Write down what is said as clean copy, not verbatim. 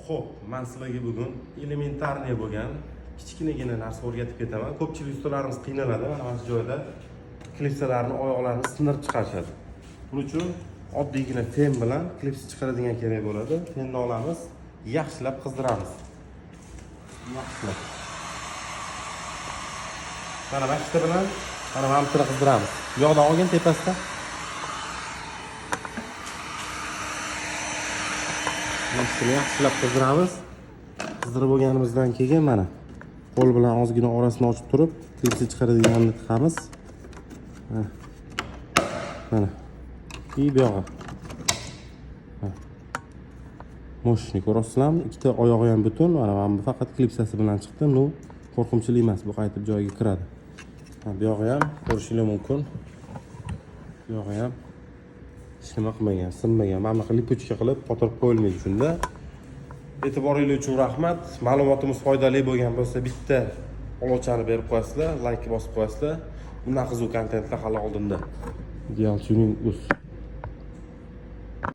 Xo'p, men sizlarga bugun elementarniy bo'lgan kichkinagina narsa o'rgatib ketaman. Ko'pchilik ustalarimiz qiynaladi. Mana shu joyda klipsalarni oyoqlarini sindirib chiqarishadi. Buning uchun oddiygina fen bilan klipsa chiqaradigan kerak bo'ladi. Fenni olamiz, yaxshilab qizdiramiz. Yaxshilab. Mana mashina bilan mana hamtini qizdiramiz. Bu yoqdan olgan tepasida. Mashina yaxshilab qizdiramiz. Qizdirib bo'lganimizdan keyin mana qo'l bilan ozgina orasini ochib turib, klipsa chiqaradiganini tiqamiz. Mana. Bu yog'i. Moshni ko'rasizlarmi? Ikkita oyog'i ham butun. Mana bu faqat klipsasi bilan chiqdi. Bu qo'rqinchli emas, bu qaytib joyiga kiradi. Bu yog'i ham ko'rishingiz mumkin. Bu yog'i ham hech nima qilmagan, sinmagan. Mana bunaqa lipochka qilib qotirib qo'yilmaydi shunda. E'tiboringiz uchun rahmat. Ma'lumotimiz foydali bo'lgan bo'lsa, bitta olachani berib qo'yasizlar, like bosib qo'yasizlar. Bundan qiziq kontentlar hali oldinda. Ideal tuning uz.